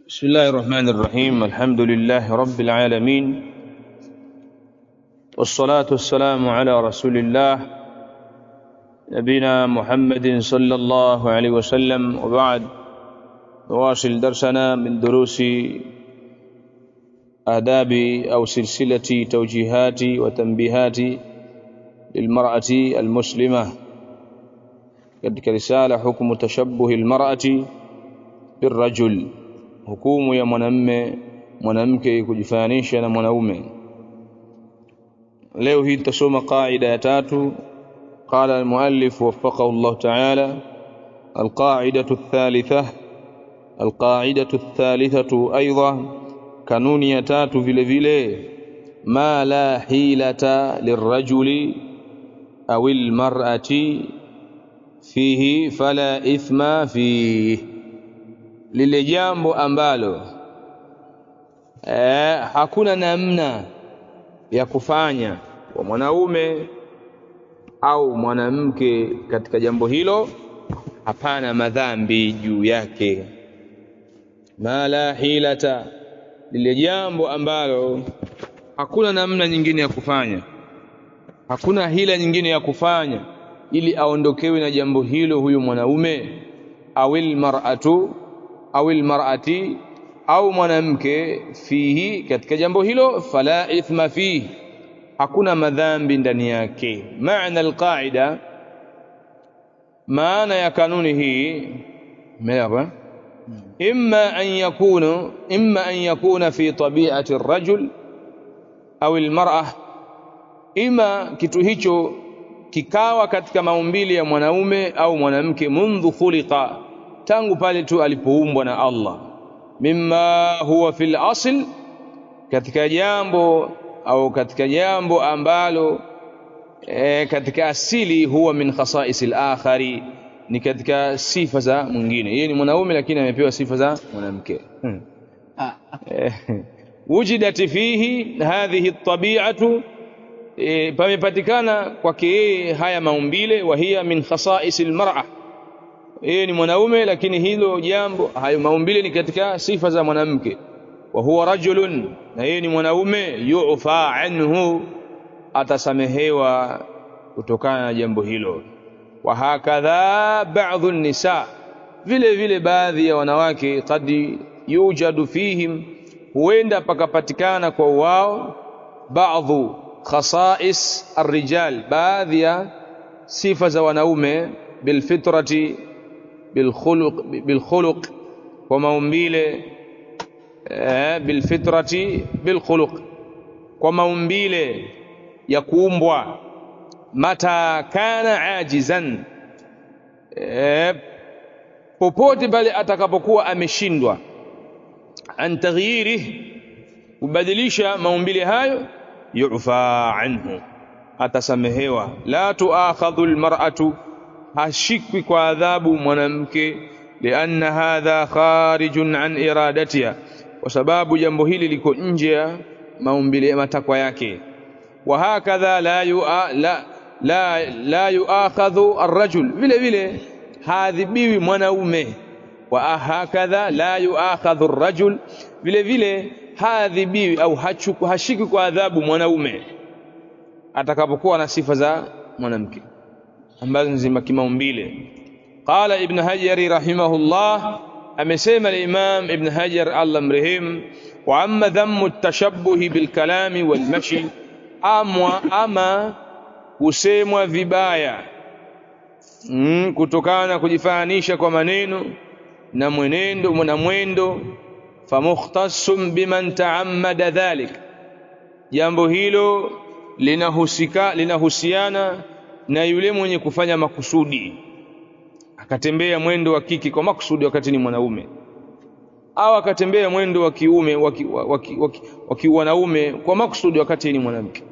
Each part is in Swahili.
بسم الله الرحمن الرحيم. الحمد لله رب العالمين، والصلاة والسلام على رسول الله نبينا محمد صلى الله عليه وسلم. وبعد، نواصل درسنا من دروس آداب أو سلسلة توجيهات وتنبيهات للمرأة المسلمة، كذلك رسالة حكم تشبه المرأة بالرجل، hukumu ya mwanamke kujifananisha na mwanaume. Leo hii tutasoma qaida ya tatu. Qala al-muallif waffaqahu Allah ta'ala, al-qa'idatu ath-thalithatu aidan, kanuni ya tatu vile vile, ma la hilata lirrajuli aw al-mar'ati fihi fala ithma fihi, lile jambo ambalo hakuna namna ya kufanya kwa mwanaume au mwanamke katika jambo hilo, hapana madhambi juu yake. Ma la hilata, lile jambo ambalo hakuna namna nyingine ya kufanya, hakuna hila nyingine ya kufanya ili aondokewe na jambo hilo huyu mwanaume, awil mar'atu awil mar'ati, au mwanamke, fihi, katika jambo hilo, fala ithma fihi, hakuna madhambi ndani yake. Maana alqaida, maana ya kanuni hii, melewa, imma an yakuna fi tabi'ati arrajul au almar'a, ima kitu hicho kikawa katika maumbile ya mwanaume au mwanamke, mundhu khuliqa, tangu pale tu alipoumbwa na Allah, mimma huwa fil asl, katika jambo au katika jambo ambalo katika asili, huwa min khasaisil akhari, ni katika sifa za mwingine. Yeye ni mwanaume lakini amepewa sifa za mwanamke. Wujidat fihi hadhihi at-tabi'atu, pamepatikana kwake yeye haya maumbile, wa hiya min khasaisil mar'a, yeye ni mwanaume lakini hilo jambo, hayo maumbile ni katika sifa za mwanamke. Wa huwa rajulun, na yeye ni mwanaume, yu'fa anhu, atasamehewa kutokana na jambo hilo. Wa hakadha ba'dhu an-nisa, vile vile baadhi ya wanawake, qad yujadu fihim, huenda pakapatikana kwa wao, ba'dhu khasais ar-rijal, baadhi ya sifa za wanaume, bilfitrati, bilkhuluq, kwa maumbile, bilfitrati bilkhuluq, kwa maumbile ya kuumbwa. Mata kana ajizan, popote pale atakapokuwa ameshindwa, an taghyirihi, kubadilisha maumbile hayo, yu'fa anhu, atasamehewa. La tuakhadhu almar'atu, hashikwi kwa adhabu mwanamke, lianna hadha kharijun an iradatiha, kwa sababu jambo hili liko nje ya maumbile ya matakwa yake. Wa hakadha la yuakhadhu arrajul, vile vile hadhibiwi mwanaume. Wa hakadha la yuakhadhu arrajul, vile vile hadhibiwi au hashikwi kwa adhabu mwanaume atakapokuwa na sifa za mwanamke ambazo ni kimaumbile. Qala Ibn Hajar rahimahullah, amesema al-Imam Ibn Hajar Allah mrehemu, wa amma dhammu at-tashabbuhi bil kalami wal mashi, ama kusemwa vibaya kutokana na kujifananisha kwa maneno na mwenendo na mwendo, famukhtassum biman ta'ammada dhalik, jambo hilo linahusiana na yule mwenye kufanya makusudi, akatembea mwendo wa kiki kwa makusudi wakati ni mwanaume, au akatembea mwendo wa kiume wa kiwanaume kwa makusudi wakati ni mwanamke.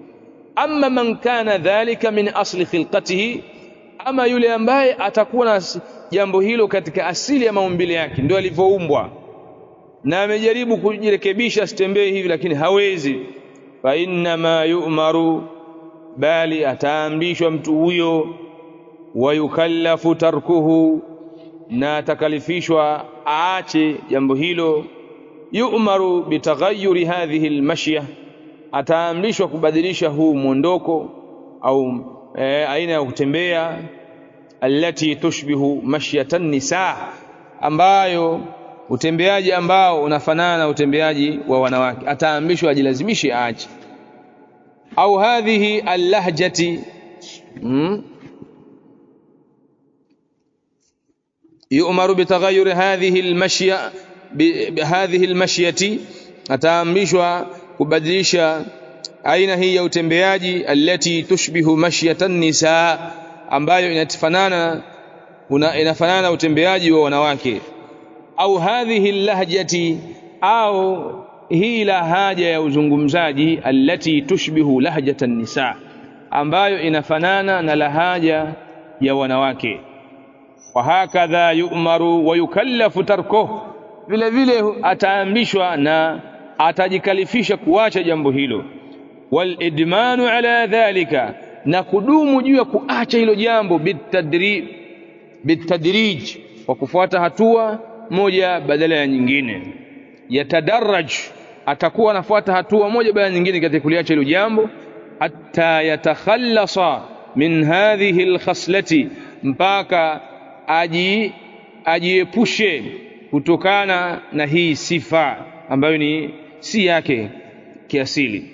Amma man kana dhalika min asli khilqatihi, ama yule ambaye atakuwa na jambo hilo katika asili ya maumbile yake, ndio alivyoumbwa, na amejaribu kujirekebisha asitembee hivi lakini hawezi, fa inna ma yu'maru, bali ataamrishwa mtu huyo, wa yukallafu tarkuhu, na atakalifishwa aache jambo hilo, yu'maru bitaghayyuri hadhihi almashya, ataamrishwa kubadilisha huu mwondoko au aina ya kutembea, allati tushbihu mashyatan nisa, ambayo utembeaji ambao unafanana na utembeaji wa wanawake, ataamrishwa ajilazimishe aache. Au hadhihi allahjati yu'maru bitaghayyuri hadhihi almashyati, ataamrishwa kubadilisha aina hii ya utembeaji, allati tushbihu mashyatan nisa, ambayo inafanana na utembeaji wa wanawake. Au hadhihi allahjati, au hii lahaja ya uzungumzaji, allati tushbihu lahjatan nisa, ambayo inafanana na lahaja ya wanawake. Wa hakadha yu'maru wa yukallafu tarkuhu, vile vile ataamrishwa na atajikalifisha kuacha jambo hilo. Wal idmanu ala dhalika, na kudumu juu ya kuacha hilo jambo, bitadrij, kwa kufuata hatua moja badala ya nyingine. Yatadarraj, atakuwa anafuata hatua moja baada ya nyingine katika kuliacha hilo jambo, hatta yatakhallasa min hadhihi alkhaslati, mpaka ajiepushe kutokana na hii sifa ambayo ni si yake kiasili,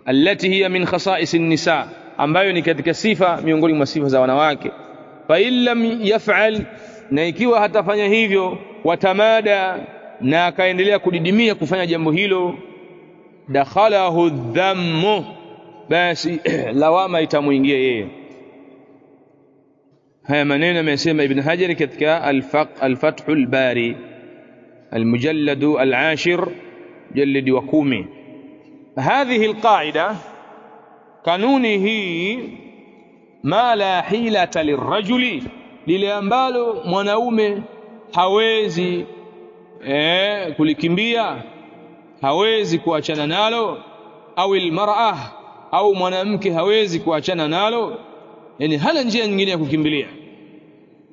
allati hiya min khasa'is an-nisa, ambayo ni katika sifa miongoni mwa sifa za wanawake. Fa illam yaf'al, na ikiwa hatafanya hivyo, watamada, na akaendelea kudidimia kufanya jambo hilo, dakhalahu dhammu, basi lawama itamuingia yeye. haya maneno amesema Ibn Hajar katika al-Fathul Bari المجلد العاشر جلد وكومي. هذه القاعدة kanuni hii ma la hilata lirrajuli, lile ambalo mwanaume hawezi kulikimbia, hawezi kuachana nalo, au almar'a, au mwanamke hawezi kuachana nalo, yani hana njia nyingine ya kukimbilia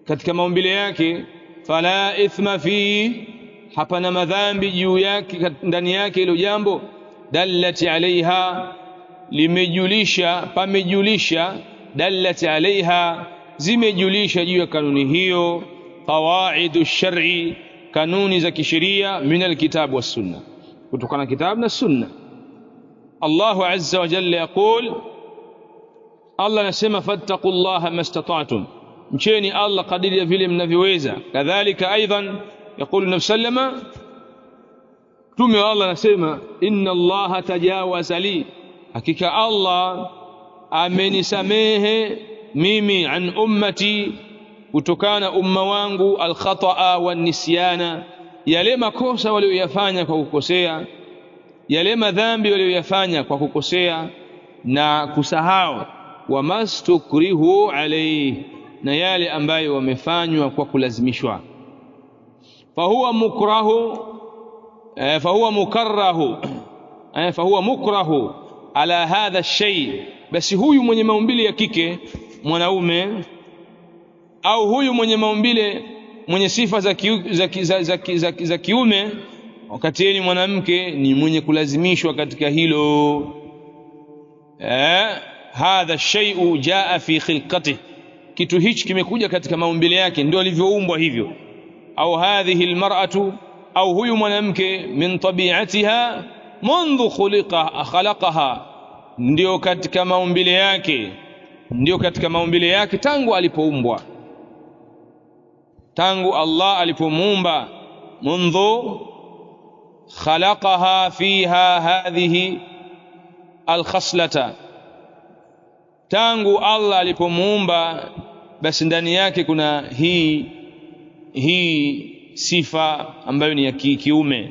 katika maumbile yake. Fala ithma fi, hapana madhambi juu yake ndani yake hilo jambo. Dallati alaiha, limejulisha, pamejulisha, dallati alaiha, zimejulisha juu ya kanuni hiyo, qawaidu shar'i, kanuni za kisheria, min alkitab was sunna, kutokana kitabu na sunna. Allahu azza wa jalla yaqul, Allah anasema fattaqullaha mastata'tum, mcheni Allah kadiri ya vile mnavyoweza. Kadhalika aidan yaqulu nabii sallama, tume wa Allah anasema inna Allaha tajawaza li, hakika Allah amenisamehe mimi, an ummati, kutokana umma wangu, alkhata'a wan nisyana, yale makosa walioyafanya kwa kukosea, yale madhambi walioyafanya kwa kukosea na kusahau, wa mastukrihu alayhi, na yale ambayo wamefanywa kwa kulazimishwa. Fahuwa mukrahu ala hadha ash-shay, basi huyu mwenye maumbile ya kike mwanaume, au huyu mwenye maumbile mwenye sifa za kiume, wakati yeye ni mwanamke, ni mwenye kulazimishwa katika hilo. Hadha shay'u jaa fi khilqatihi, kitu hichi kimekuja katika maumbile yake, ndio alivyoumbwa hivyo. Au hadhihi almar'atu, au huyu mwanamke, min tabi'atiha mundu khalaqaha, ndio katika maumbile yake, ndio katika maumbile yake tangu alipoumbwa, tangu Allah alipomuumba. Mundu khalaqaha fiha hadhihi alkhaslata, tangu Allah alipomuumba, basi ndani yake kuna hii sifa ambayo ni ya kiume.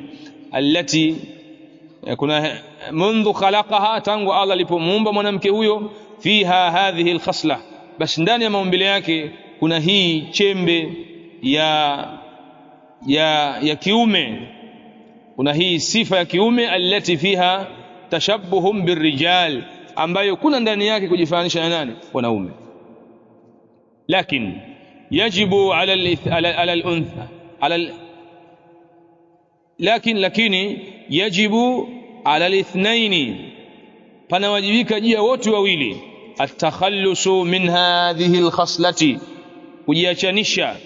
Allati, kuna mundu khalaqaha, tangu Allah alipomuumba mwanamke huyo, fiha hadhihi alkhasla, basi ndani ya maumbile yake kuna hii chembe ya kiume, kuna hii sifa ya kiume. Allati fiha tashabbuhum birrijal, ambayo kuna ndani yake kujifananisha na nani? Wanaume. Lakini yajibu ala al-untha, lakini yajibu ala al-ithnain, panawajibika juu ya wote wawili, at-takhallusu min hadhihi al-khaslati, kujiachanisha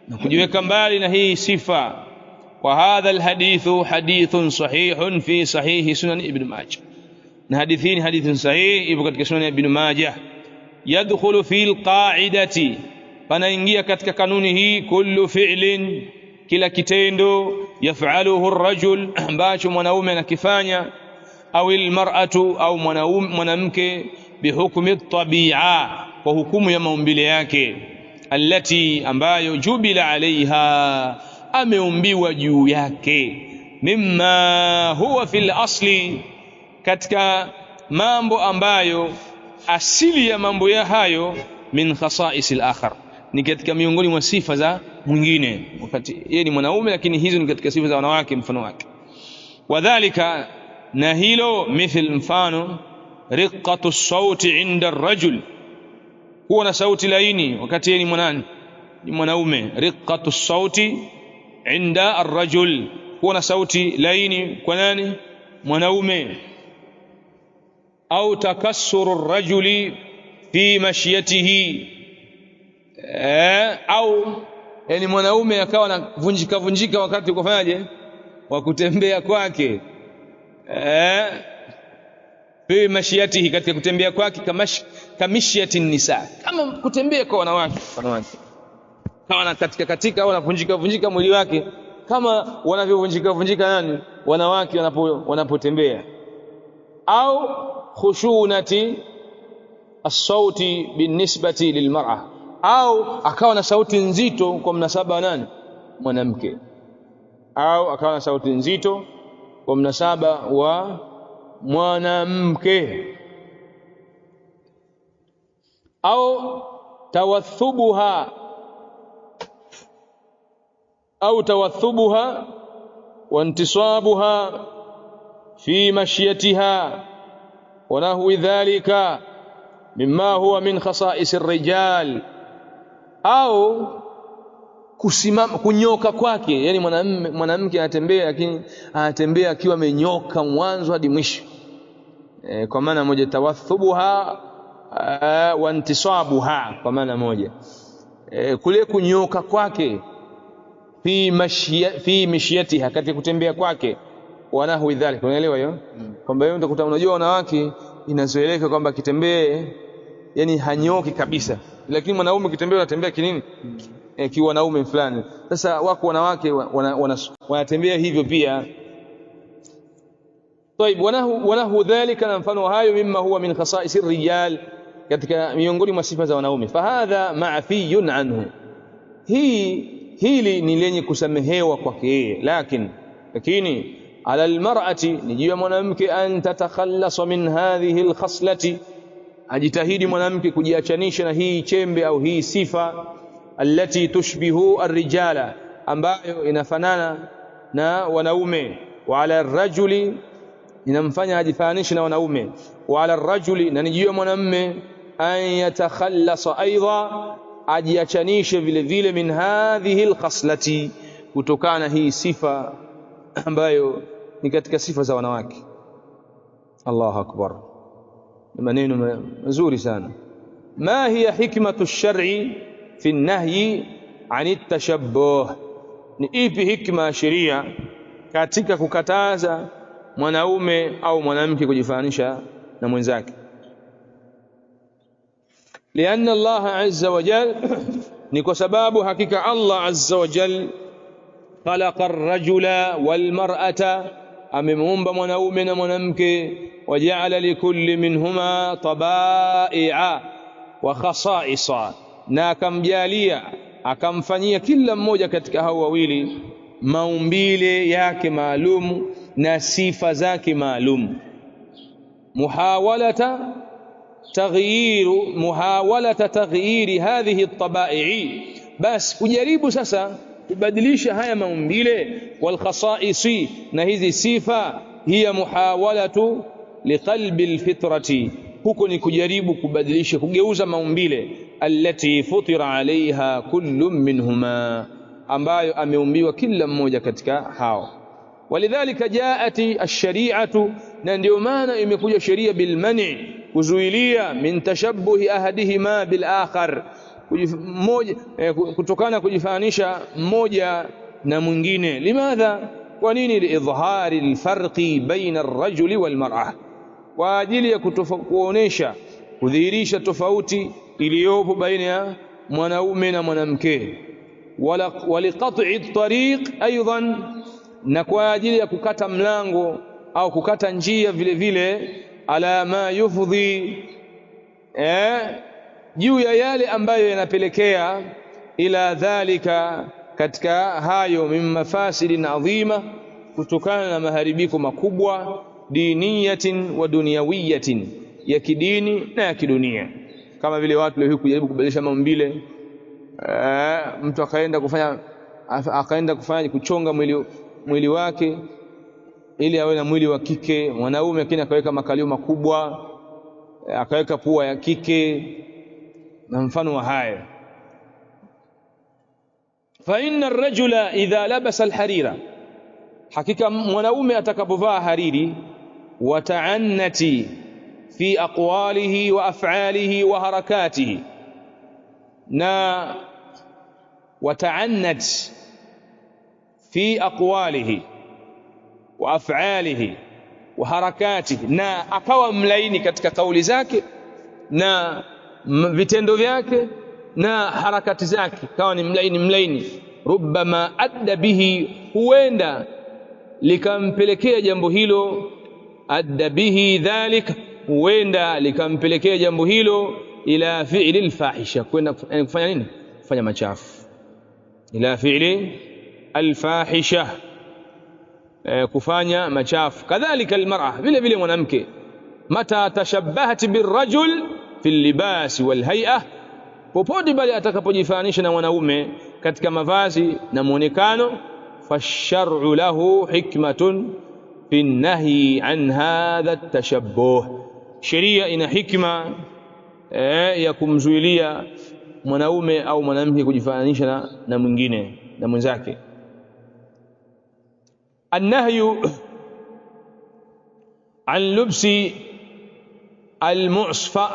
na kujiweka mbali na hii sifa. Wa hadha al-hadithu hadithun sahihun fi sahihi sunan ibn Majah, na hadithini hadithun sahih ipo katika sunan ibn Majah. Yadkhulu fi al-qa'idati, panaingia katika kanuni hii, kullu fi'lin, kila kitendo, yaf'aluhu ar-rajul, ambacho mwanaume anakifanya, au al-mar'atu, au mwanamke, bihukmi at-tabi'a, kwa hukumu ya maumbile yake, allati, ambayo jubila alaiha, ameumbiwa juu yake, mimma huwa fil asli, katika mambo ambayo asili ya mambo ya hayo, min khasa'is al-akhar, ni katika miongoni mwa sifa za mwingine, wakati yeye ni mwanaume lakini hizo ni katika sifa za wanawake mfano wake. Wadhālika, na hilo, mithil, mfano, riqqatu as-sauti 'inda ar-rajul, huwa na sauti laini wakati yeye ni mwanaume. Riqqatu as-sauti 'inda ar-rajul, huwa na sauti laini kwa nani? Mwanaume. Au takassuru ar-rajuli fi mashyatihi, au yani mwanaume akawa anavunjika wakati kufanyaje, wa kutembea kwake, fi mashyatihi, katika kutembea kwake, kamishiyati nisa, kama kutembea kwa wanawake kama katika au anavunjika mwili wake kama wanavyovunjika nani, wanawake wanapotembea. Au khushunati as-sauti binisbati lilmar'a, au akawa na sauti nzito kwa mnasaba wa nani, mwanamke, au akawa na sauti nzito kwa mnasaba wa mwanamke. Au tawathubuha wa intisabuha fi mashyatiha wa nahwi dhalika mimma huwa min khasa'is ar-rijal, au kusimama, kunyoka kwake, yani mwanamke anatembea lakini anatembea akiwa amenyoka mwanzo hadi mwisho, kwa maana moja, tawathubuha wa intisabuha kwa maana moja, kule kunyoka kwake, fi mishyatiha, katika kutembea kwake, wa nahwi dhalika. Unaelewa hiyo? Kwamba wewe utakuta, unajua wanawake inazoeleka kwamba kitembee yani hanyoki kabisa, lakini mwanaume kitembea anatembea kinini, kiwa wanaume fulani. Sasa wako wanawake wanatembea hivyo pia. طيب, wanahu dhalika, na mfano hayo, mimma huwa min khasa'is ar-rijal, katika miongoni mwa sifa za wanaume. Fahadha ma'fiyun anhu, hili ni lenye kusamehewa kwake yeye, lakini ala almar'ati, ni juu ya mwanamke, an tatakhallasa min hadhihi alkhaslati, ajitahidi mwanamke kujiachanisha na hii chembe au hii sifa, allati tushbihu arrijala, ambayo inafanana na wanaume. Wa ala arrajuli, inamfanya ajifananishe na wanaume. Wa ala arrajuli, na ni juu ya mwanamume, an yatakhallasa aidha, ajiachanishe vile vile, min hadhihi alkhaslati, kutokana hii sifa ambayo ni katika sifa za wanawake. Allahu akbar, maneno mazuri sana. Ma hiya hikmatu ash-shar'i fi an-nahyi 'an at-tashabbuh, ni ipi hikma ya sheria katika kukataza mwanaume au mwanamke kujifananisha na mwenzake? Lianna Allah azza wa jal, ni kwa sababu hakika Allah azza wa jal, khalaqa ar-rajula wal mar'ata, amemuumba mwanaume na mwanamke, waja'ala likulli minhuma tabai'a wa khasa'isa, na akamjalia, akamfanyia kila mmoja katika hao wawili maumbile yake maalum na sifa zake maalum. muhawalata taghyiri hadhihi at-taba'i, bas kujaribu sasa kubadilisha haya maumbile, wal khasa'isi, na hizi sifa, hiya muhawalatu liqalbi alfitrati, huko ni kujaribu kubadilisha, kugeuza maumbile, allati futira alaiha kullu minhuma, ambayo ameumbiwa kila mmoja katika hao. walidhalika jaati ash-shari'atu, na ndio maana imekuja sheria bil mani', kuzuilia min tashabbuhi ahadihima bil akhar, kutokana kujifananisha mmoja na mwingine. Limadha, kwa nini? Liidhhari alfarqi baina ar-rajuli wal mar'ah, kwa ajili ya kuonesha kudhihirisha tofauti iliyopo baina ya mwanaume na mwanamke. Waliqat'i at-tariq aidan, na kwa ajili ya kukata mlango au kukata njia vile vile, ala ma yufdhi, juu ya yale ambayo yanapelekea ila dhalika, katika hayo, min mafasidin adhima, kutokana na maharibiko makubwa, diniyatin wa dunyawiyatin, ya kidini na ya kidunia. Kama vile watu leo kujaribu kubadilisha maumbile, mtu akaenda kufanya kuchonga mwili wake ili awe na mwili wa kike, mwanaume lakini akaweka makalio makubwa, akaweka pua ya kike na mfano wa haya. Fa inna ar-rajula idha labasa al-harira, hakika mwanaume atakapovaa hariri, wa ta'annati fi aqwalihi wa af'alihi wa harakatihi, na wata'annat fi aqwalihi wa af'alihi wa harakatihi, na akawa mlaini katika kauli zake na vitendo vyake na harakati zake, kawa ni mlaini. Rubbama adda bihi, huenda likampelekea jambo hilo, adda bihi dhalika, huenda likampelekea jambo hilo ila fi'li al-fahisha, kwenda kufanya nini? Kufanya machafu. Ila fi'li al-fahisha, kufanya machafu. Kadhalika al-mar'a, vile vile mwanamke, mata tashabbahat birrajul fi al-libas wal hay'ah, popote bali atakapojifanisha na mwanaume katika mavazi na muonekano, fashar'u lahu hikmatun fi an-nahyi an hadha at-tashabbuh, sheria ina hikma ya kumzuilia mwanaume au mwanamke kujifananisha na mwingine na mwenzake. An-nahyu an lubsi المعصفر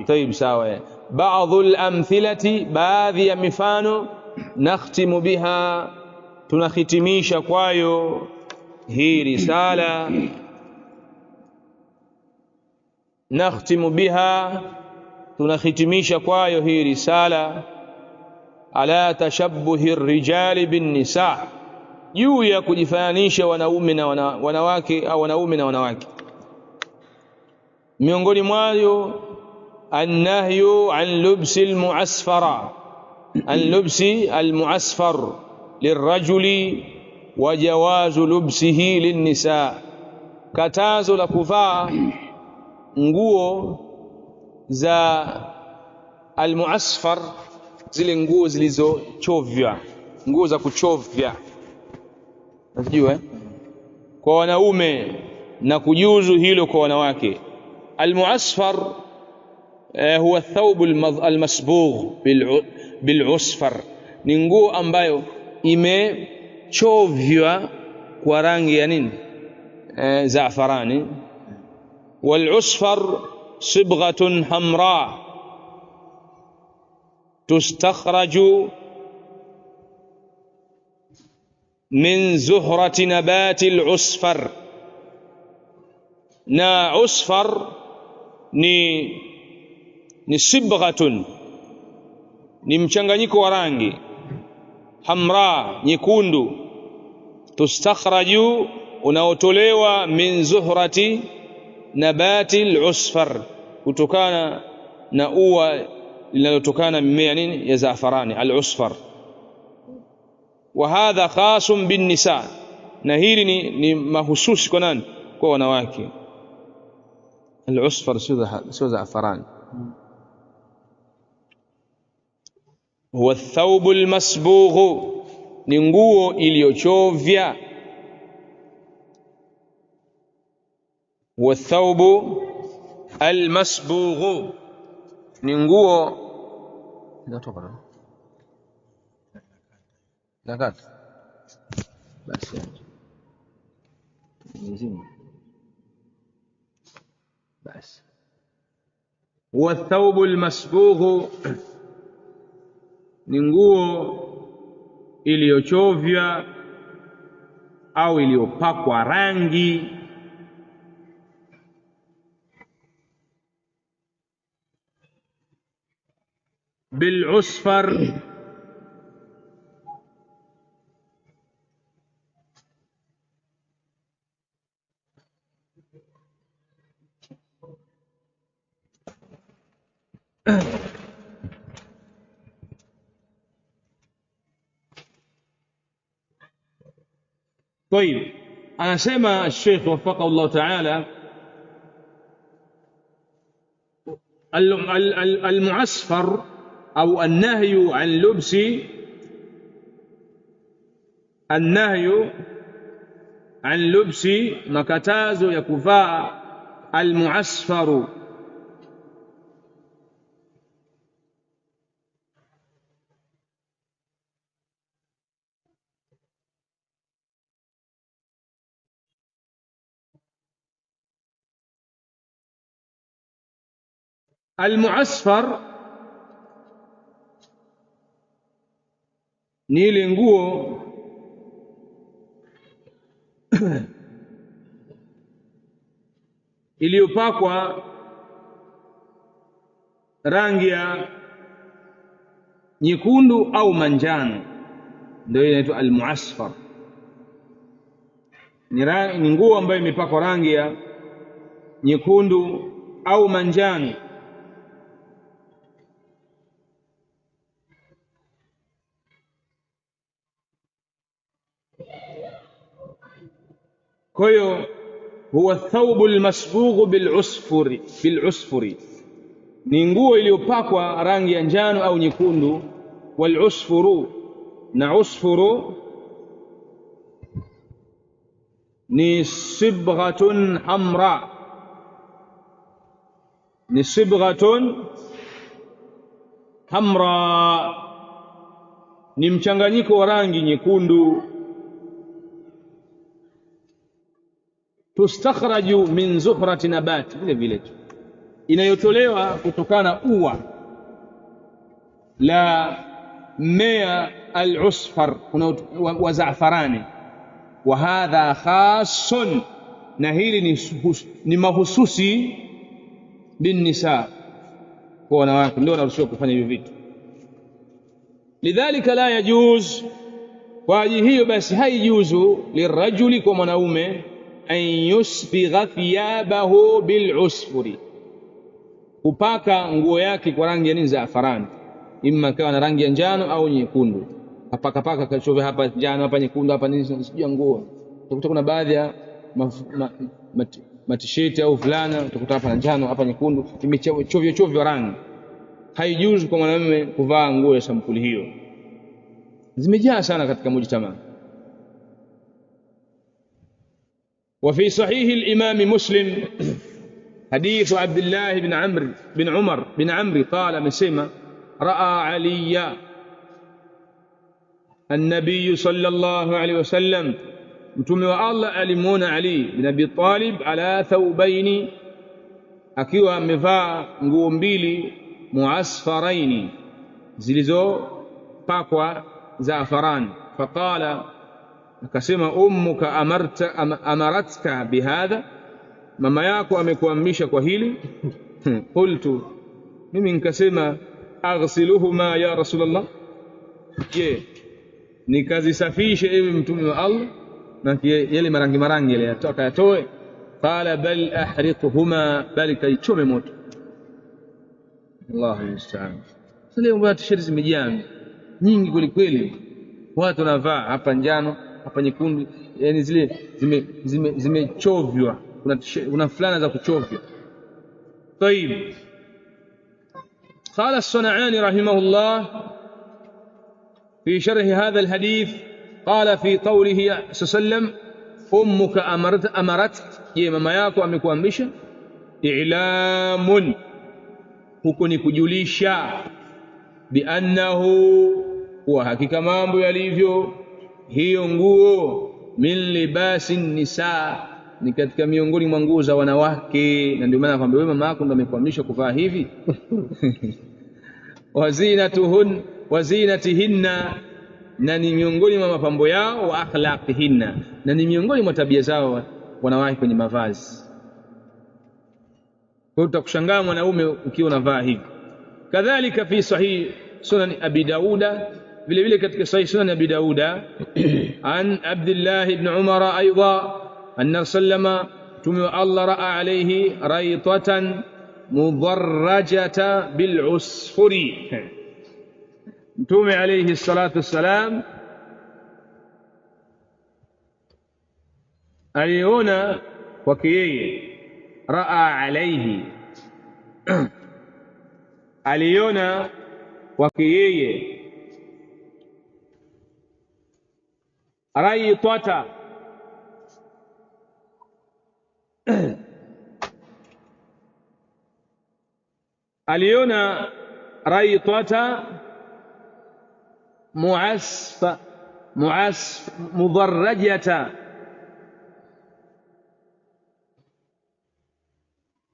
طيب sawa. بعض الأمثلة, baadhi ya mifano, nakhtimu biha, tunakhitimisha kwayo hii risala, nakhtimu biha, tunakhitimisha kwayo hii risala, ala tashabbuhi ar-rijali bin nisa, juu ya kujifananisha wanaume na wanawake au wanaume na wanawake. Miongoni mwayo an-nahyu an lubsi al-mu'asfara, an lubsi al-mu'asfar lirrajuli wa jawazu lubsihi lin-nisa, katazo la kuvaa nguo za al-mu'asfar, zile nguo zilizochovya, nguo za kuchovya, unajua kwa wanaume, na kujuzu hilo kwa wanawake. Al-mu'asfar huwa thawb al-masbugh bil-usfar, ni nguo ambayo imechovywa kwa rangi ya nini? Zaafarani. Wal-usfar sibghatun hamra tustakhraju min zuhrati nabati al-usfar, na usfar ni sibghatun, ni mchanganyiko wa rangi, hamra, nyekundu, tustakhraju, unaotolewa, min zuhrati nabati al-usfar, kutokana na ua linalotokana mimea nini? Ya zaafarani, al-usfar. Wa hadha khasun bin nisa, na hili ni mahususi kwa nani? Kwa wanawake. Al-usfar sio zaafarani. Huwa ath-thawb al-masbugh, ni nguo iliyochovya. Huwa ath-thawb al-masbugh, ni nguo Nakata basi nzima basi. والثوب المصبوغ ni nguo iliyochovya au iliyopakwa rangi. بالعصفر طيب anasema الشيخ وفقه الله تعالى المعصفر أو النهي عن لبس makatazo ya kuvaa المعصفر المعصفر ni ile nguo iliyopakwa rangi ya nyekundu au manjano, ndio inaitwa al-mu'asfar. Ni nguo ambayo imepakwa rangi ya nyekundu au manjano. Kwa hiyo huwa thawbu almasbughu bil'usfuri, ni nguo iliyopakwa rangi ya njano au nyekundu. Walusfuru, na usfuru ni sibghatun hamra, ni sibghatun hamra, ni mchanganyiko wa rangi nyekundu. Tustakhraju min zuhrati nabat, vile vile inayotolewa kutokana ua la mmea al-usfar wa za'farani. Wa hadha khasun, na hili ni mahususi bin nisa, kwa wanawake ndio wanaruhusiwa kufanya hivyo vitu. Lidhalika la yajuz, kwa ajili hiyo basi haijuzu lirajuli, kwa mwanaume, an yusbigha thiyabahu bil'usfuri, kupaka nguo yake kwa rangi ya za'farani, imma kawa na rangi ya njano au nyekundu. Apaka kachove hapa njano, hapa nyekundu, hapa nini, sijui nguo. Utakuta kuna baadhi ya matisheti au fulana, utakuta hapa na njano, hapa nyekundu, imechovya rangi. Haijuzu kwa mwanamume kuvaa nguo ya sampuli hiyo. Zimejaa sana katika mujtama. وفي صحيح الإمام مسلم حديث عبد الله بن عمر قال مسيما: رأى علي النبي صلى الله عليه وسلم، mtume wa Allah alimuona Ali bin Abi Talib ala thawbaini, akiwa amevaa nguo mbili, muasfaraini, zilizopakwa za'faran. Faqala, akasema: ummuka amaratka bihadha, mama yako amekuamrisha kwa hili. Qultu, mimi nikasema: aghsiluhuma ya Rasulullah, je, nikazisafishe ewe mtume wa Allah, na yale marangi yale yatoe. Qala bal ahriquhuma, bal kaichome moto. Allahu musta'an. Sasa leo watu shati zimejaa nyingi kweli kweli, watu wanavaa hapa njano, hapa nyekundu, yani zile zimechovywa, kuna fulana za kuchovya. طيب قال الصنعاني رحمه الله في شرح هذا الحديث، قال في قوله صلى الله عليه وسلم: أمك أمرتك، je, mama yako amekuamrisha? I'lamun, huko ni kujulisha, biannahu, kuwa hakika mambo yalivyo hiyo nguo min libasi nisa, ni katika miongoni mwa nguo za wanawake. Na ndio maana kwamba wewe mama yako ndo amekuamrisha kuvaa hivi. wazinatuhun wazinatihinna, na ni miongoni mwa mapambo yao, wa akhlaqihinna, na ni miongoni mwa tabia zao wanawake kwenye mavazi. Kwa hiyo utakushangaa mwanaume ukiwa unavaa hivi. Kadhalika fi sahih sunan abi dauda, vile vile katika sahih sunan abi dauda an abdullah ibn umar aidha anna sallama tumu Allah raa alayhi raytatan mudarrajata bil usfuri, mtume alayhi salatu wassalam aliona kwake yeye, raa alayhi aliona kwake yeye raytata aliona raytata mudarrajata,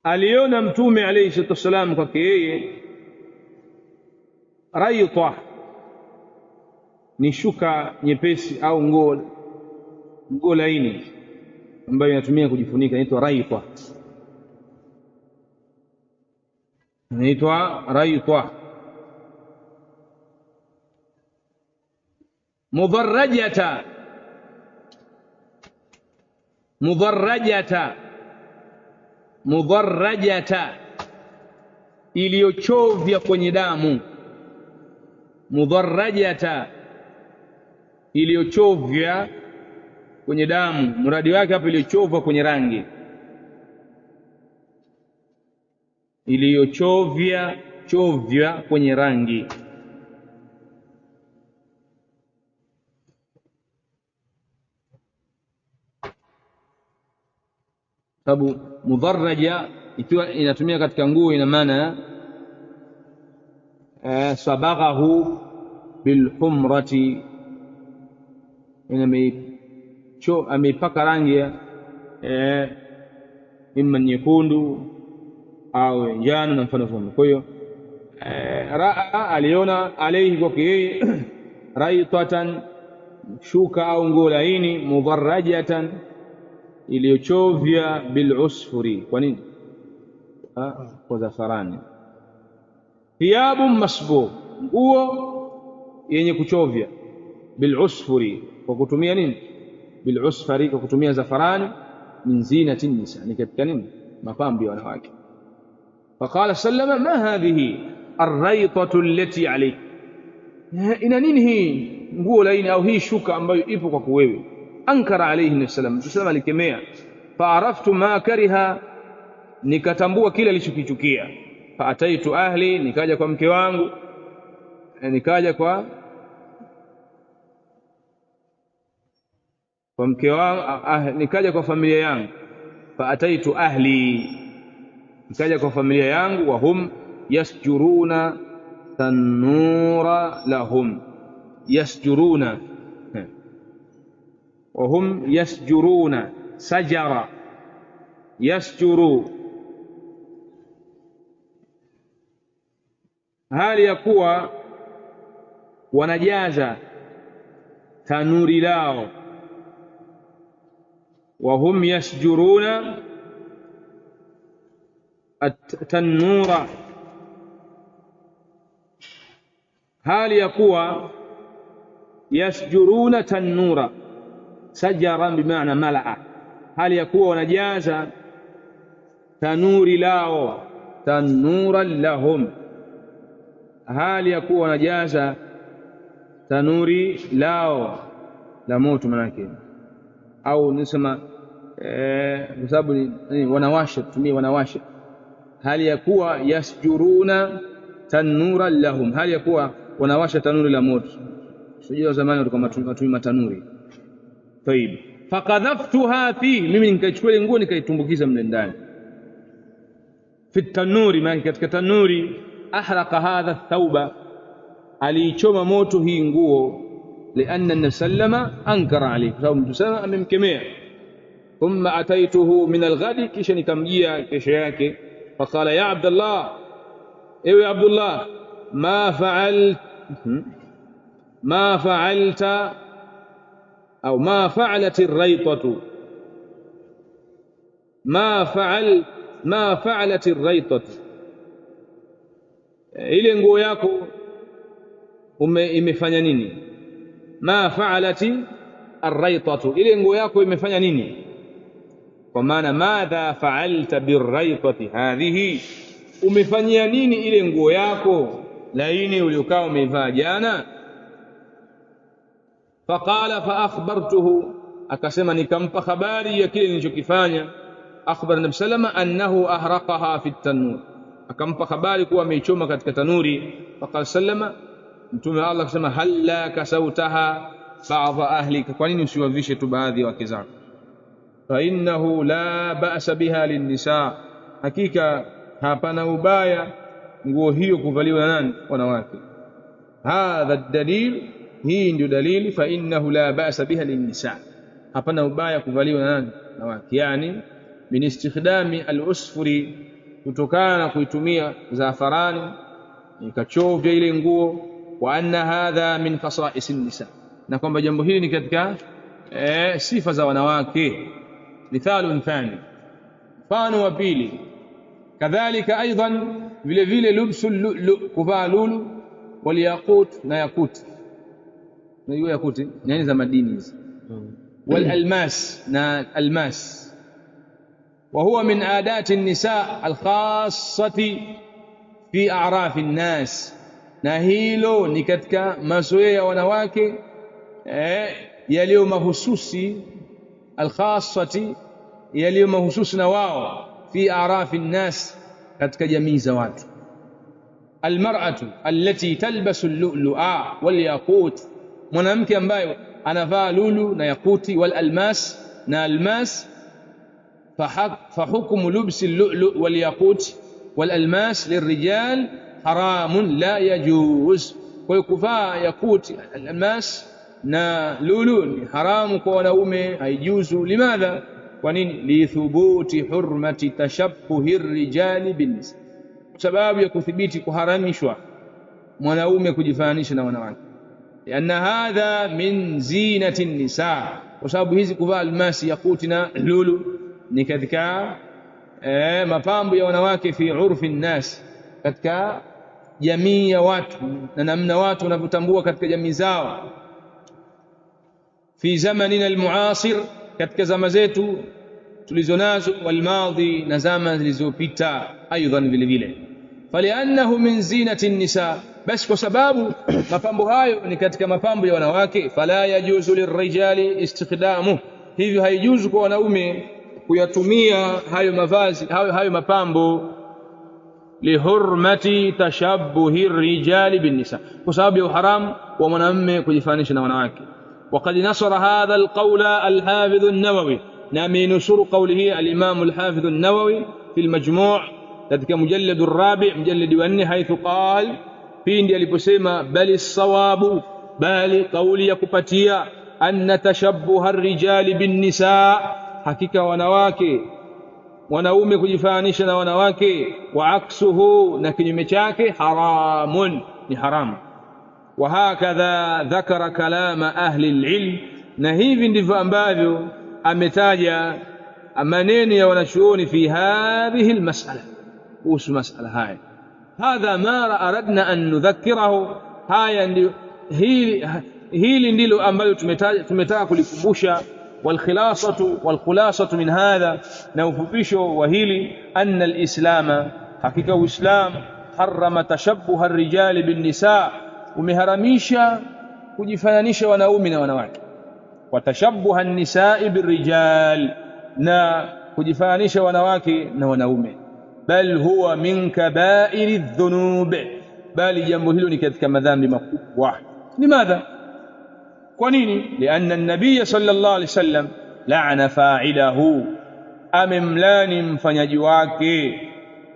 aliona mtume alayhi salatu wasalam kwake yeye rayta, ni shuka nyepesi au nguo laini ambayo inatumia kujifunika, inaitwa rayta, inaitwa rayta. mudarrajata iliyochovya kwenye damu, mudarrajata iliyochovya kwenye damu, mradi wake hapo iliyochovya kwenye rangi, iliyochovya kwenye rangi. Sababu mudarraja ikiwa inatumia katika nguo, ina maana sabaghahu bilhumrati, ameipaka rangi imma nyekundu au njano na mfano huo. Kwa hiyo raa aliona alayhi kwake yeye raytatan, shuka au nguo laini, mudarrajatan iliyochovya bil usfuri. Kwa nini? Kwa zafarani. Thiyabun masbugh, nguo yenye kuchovya, bil usfuri, kwa kutumia nini? Bil usfari, kwa kutumia zafarani. Min zinati nisa, ni katika nini? Mapambo ya wanawake. Faqala sallama ma hadhihi arraytatu allati alayk, ina nini hii nguo laini au hii shuka ambayo ipo kwako wewe? Ankara alayhi salam, tusema alikemea. Faaraftu ma kariha, nikatambua kile alichokichukia. Faataitu ahli, nikaja kwa mke wangu, nikaja kwa mke wangu, nikaja kwa familia yangu. Faataitu ahli, nikaja kwa familia yangu. Wahum yasjuruna tanura lahum, yasjuruna, wahum yasjuruna, sajara yasjuru, hali ya kuwa wanajaza tanuri lao. Wahum yasjuruna at-tanura, hali ya kuwa yasjuruna tanura, sajara bimaana malaa, hali ya kuwa wanajaza tanuri lao, tanuran lahum, hali ya kuwa wanajaza tanuri lao la moto manake, au nisema kwa sababu wanawasha, tumie wanawasha, hali ya kuwa yasjuruna tanuran lahum, hali ya kuwa wanawasha tanuri la moto. Sijui zamani walikuwa watumia tanuri. Tayib, fakadhaftuha fi, mimi nikaichukua ile nguo nikaitumbukiza mle ndani. Fi tanuri, maana katika tanuri ahraqa hadha thawba, aliichoma moto hii nguo, lianna nabii sallama ankara alayhi, kwa sababu mtu sana amemkemea. Thumma ataituhu min alghadi, kisha nikamjia kesho yake, faqala ya Abdullah, ewe Abdullah, ma fa'alta au ma fa'alat ar-raytatu, ma fa'alat ar-raytatu, ile nguo yako imefanya nini? Ma fa'alat ar-raytatu, ile nguo yako imefanya nini? Kwa maana madha fa'alta bir-raytati hadhihi, umefanyia nini ile nguo yako laini uliokaa umeivaa jana? Faqala fa akhbartuhu, akasema nikampa habari ya kile nilichokifanya. Akhbar nabii sallama annahu ahraqaha fi at-tanur, akampa habari kuwa ameichoma katika tanuri. Faqala sallama, mtume Allah akasema halla kasautaha ba'dha ahlika, kwa nini usiwavishe tu baadhi ya wake zako? Fa innahu la ba'sa biha lin-nisa, hakika hapana ubaya nguo hiyo kuvaliwa na nani? Wanawake. Hadha dalil, hii ndio dalili. Fa innahu la ba'sa biha lin-nisa, hapana ubaya kuvaliwa na nani? Wanawake. Yani min istikhdami al-usfuri, kutokana na kuitumia zafarani ikachovya ile nguo. Wa anna hadha min khasa'is an-nisa, na kwamba jambo hili ni katika sifa za wanawake. Mithalun thani, mfano wa pili, kadhalika aidan vile vile lubsu lulu, kuvaa lulu, wal yaqut, na yakuti, na hiyo yakuti yani za madini hizi, wal almas, na almas. Wa huwa min adati an-nisa al-khassati fi a'raf an-nas, na hilo ni katika mazoea ya wanawake yaliyo mahususi, al-khassati, yaliyo mahususi na wao, fi a'raf an-nas, katika jamii za watu. Almar'atu allati talbasu al-lu'lu'a wal yaqut, mwanamke ambaye anavaa lulu na yakuti, wal almas, na almas. Fa hukmu lubsi al-lu'lu' wal yaqut wal almas lirrijal haramun la yajuz, kwa kuvaa yakuti, almas na lulu ni haramu kwa wanaume, haijuzu. Limadha? kwa nini? Lithubuti hurmati tashabbuhi rijali binnisa, sababu ya kuthibiti kuharamishwa mwanaume kujifananisha na wanawake. Lianna hadha min zinati nisa, kwa sababu hizi kuvaa almasi, yakuti na lulu ni katika mapambo ya wanawake, fi urfi nnas, katika jamii ya watu na namna watu wanavyotambua katika jamii zao. Fi zamanina almuasir, katika zama zetu tulizonazo, walmadhi, na zama zilizopita aidan vile vile. Faliannahu min zinati nisa, basi kwa sababu mapambo hayo ni katika mapambo ya wanawake, fala yajuzu lirrijali istikhdamu, hivyo haijuzu kwa wanaume kuyatumia hayo mavazi, hayo mapambo, lihurmati tashabbuhi rijali binnisa, kwa sababu ya uharamu wa mwanamume kujifananisha na wanawake. وقد نصر هذا القول الحافظ النووي، نعم ينصر قوله الإمام الحافظ النووي في المجموع katika mujallad الرابع mujallad wa 4, حيث قال pindi aliposema bali sawabu, bali kauli ya kupatia, anna tashabbuha ar-rijali bin-nisa, hakika wanawake wanaume kujifananisha na wanawake, wa aksuhu, na kinyume chake, haramun, ni haramu. Wa hakadha dhakara kalama ahli al-ilm, na hivi ndivyo ambavyo ametaja maneno ya wanachuoni fi hadhihi al-mas'ala, kuhusu mas'ala haya. Hadha ma aradna an nudhakkirahu, haya ndio hili ndilo ambalo tumetaka kulikumbusha. والخلاصة من هذا، نوفبشو وهيلي أن الإسلام حقيقة الإسلام حرم تشبه الرجال بالنساء، ومهرميشا kujifananisha wanaume na wanawake, watashabbuha an-nisaa birrijal, na kujifananisha wanawake na wanaume. Bal huwa min kaba'iri dhunub, bali jambo hilo ni katika madhambi makubwa. Limadha? kwa nini? Lianna an-nabiy sallallahu alayhi wasallam la'ana fa'ilahu, amemlani mfanyaji wake.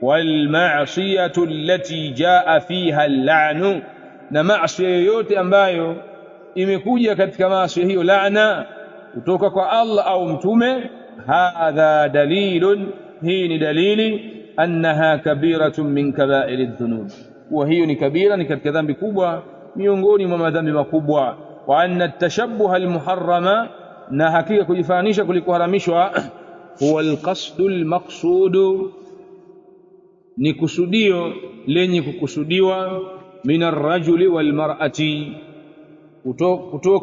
Wal ma'siyatu allati jaa fiha al-la'nu, na maasi yoyote ambayo imekuja katika maasi hiyo laana kutoka kwa Allah au mtume, hadha dalilun, hii ni dalili annaha kabiratun min kaba'iri dhunub, wa hiyo ni kabira, ni katika dhambi kubwa miongoni mwa madhambi makubwa. Wa anna at-tashabbuha al-muharrama, na hakika kujifanisha kulikoharamishwa, huwa al-qasdu al-maqsudu, ni kusudio lenye kukusudiwa, min ar-rajuli wal mar'ati,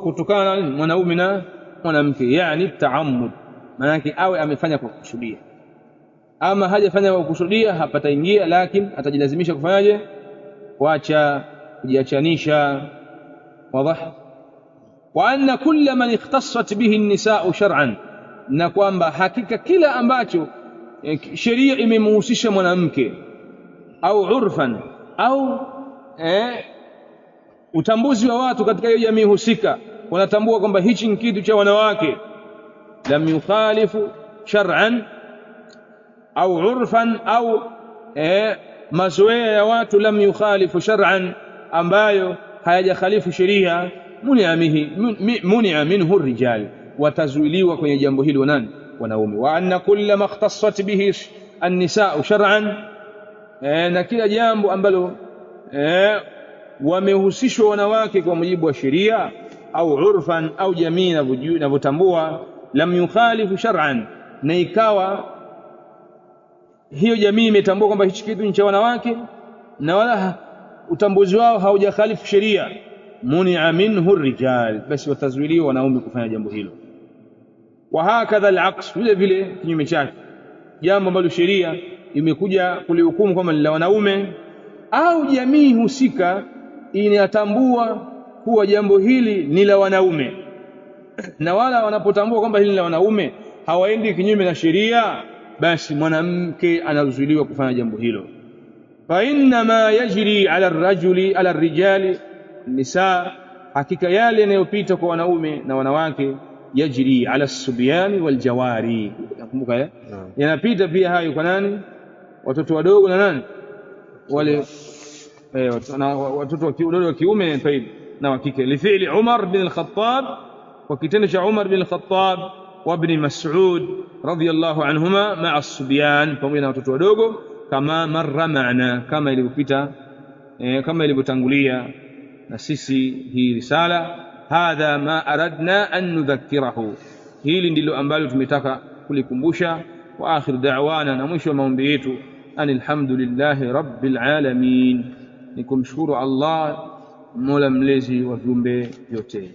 kutokana na mwanaume na mwanamke, yani ta'ammud, maana yake awe amefanya kwa kukusudia. Ama hajafanya kwa kukusudia hapataingia, lakini atajilazimisha kufanyaje? Kuacha, kujiachanisha. Wazi. Wa anna kulla man ikhtassat bihi an-nisaa shar'an, na kwamba hakika kila ambacho sheria imemhusisha mwanamke au urfan au utambuzi wa watu katika hiyo jamii husika wanatambua kwamba hichi ni kitu cha wanawake, lam yukhalifu shar'an au urfan au mazoea ya watu, lam yukhalifu shar'an, ambayo hayajakhalifu sheria, munia minhu rijal, watazuiliwa kwenye jambo hilo nani? Wanaume. Wa anna kulla ma ikhtassat bihi an-nisaa shar'an, na kila jambo ambalo wamehusishwa wanawake kwa mujibu wa sheria au urfan au jamii inavyotambua, lam yukhalifu shar'an, na ikawa hiyo jamii imetambua kwamba hichi kitu ni cha wanawake na wala utambuzi wao haujakhalifu sheria, munia minhu rijal, basi watazuiliwa wanaume kufanya jambo hilo. Wa hakadha al-aqs, vile vile kinyume chake, jambo ambalo sheria imekuja kulihukumu kama la wanaume au jamii husika inatambua kuwa jambo hili ni la wanaume, na wala wanapotambua kwamba hili ni la wanaume hawaendi kinyume na sheria, basi mwanamke anazuiliwa kufanya jambo hilo. Fa inna ma yajri ala ar-rajuli ala ar-rijali nisaa, hakika yale yanayopita kwa wanaume na wanawake, yajri ala as-subyani wal jawari, nakumbuka yanapita pia hayo kwa nani? Watoto wadogo na nani? Wale watoto wadogo wa kiume na wa kike. Lifi'li Umar bin al-Khattab, wa kitendo cha Umar bin al-Khattab wa ibn Mas'ud radiyallahu anhuma ma'a as-subyan, pamoja na watoto wadogo, kama marra ma'ana, kama ilipita kama ilivyotangulia na sisi hii risala. Hadha ma aradna an nudhakkirahu, hili ndilo ambalo tumetaka kulikumbusha. Wa akhir da'wana, na mwisho wa maombi yetu, alhamdulillahi rabbil alamin, nikumshukuru Allah mola mlezi wa viumbe vyote.